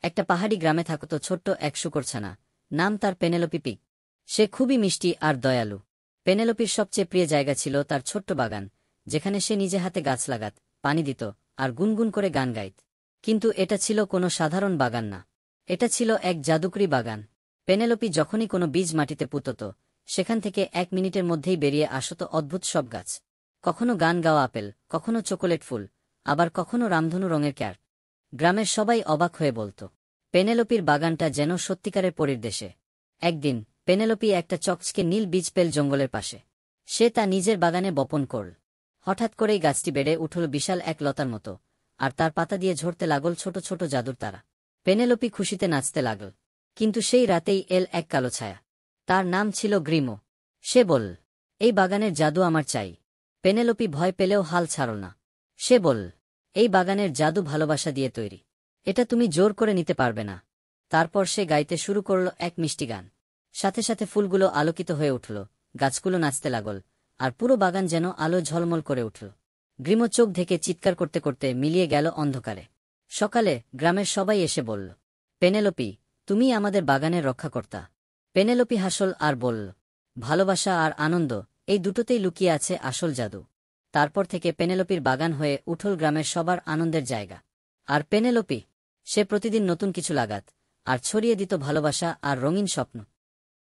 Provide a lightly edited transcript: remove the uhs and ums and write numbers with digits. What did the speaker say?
একটা পাহাড়ি গ্রামে থাকত ছোট্ট এক শূকরছানা, নাম তার পেনেলোপি পিগ। সে খুবই মিষ্টি আর দয়ালু। পেনেলোপির সবচেয়ে প্রিয় জায়গা ছিল তার ছোট্ট বাগান, যেখানে সে নিজে হাতে গাছ লাগাত, পানি দিত আর গুনগুন করে গান গাইত। কিন্তু এটা ছিল কোনো সাধারণ বাগান না। এটা ছিল এক জাদুকরি বাগান। পেনেলোপি যখনই কোনো বীজ মাটিতে পুঁতত, সেখান থেকে 1 মিনিটের মধ্যেই বেরিয়ে আসত অদ্ভুত সব গাছ। কখনো গান গাওয়া আপেল, কখনো চকোলেট ফুল, আবার কখনো রামধনু রঙের ক্যাট। গ্রামের সবাই অবাক হয়ে বলত, পেনেলোপির বাগানটা যেন সত্যিকারের পরীর দেশে। একদিন পেনেলোপি একটা চকচকে নীল বীজ পেল জঙ্গলের পাশে। সে তা নিজের বাগানে বপন করল। হঠাৎ করেই গাছটি বেড়ে উঠল বিশাল এক লতার মতো, আর তার পাতা দিয়ে ঝরতে লাগল ছোট ছোট জাদুর তারা। পেনেলোপি খুশিতে নাচতে লাগল। কিন্তু সেই রাতেই এল এক কালো ছায়া। তার নাম ছিল গ্রিমো। সে বলল, এই বাগানের জাদু আমার চাই। পেনেলোপি ভয় পেলেও হাল ছাড়ল না। সে বলল, এই বাগানের জাদু ভালোবাসা দিয়ে তৈরি। এটা তুমি জোর করে নিতে পারবে না। তারপর সে গাইতে শুরু করল এক মিষ্টি গান। সাথে সাথে ফুলগুলো আলোকিত হয়ে উঠল, গাছগুলো নাচতে লাগল, আর পুরো বাগান যেন আলো ঝলমল করে উঠল। গ্রিমো চোখ ঢেকে চিৎকার করতে করতে মিলিয়ে গেল অন্ধকারে। সকালে গ্রামের সবাই এসে বলল, পেনেলোপি, তুমিই আমাদের বাগানের রক্ষাকর্তা। পেনেলোপি হাসল আর বলল, ভালোবাসা আর আনন্দ, এই দুটোতেই লুকিয়ে আছে আসল জাদু। তারপর থেকে পেনেলোপির বাগান হয়ে উঠল গ্রামের সবার আনন্দের জায়গা। আর পেনেলোপি, সে প্রতিদিন নতুন কিছু লাগাত আর ছড়িয়ে দিত ভালোবাসা আর রঙিন স্বপ্ন।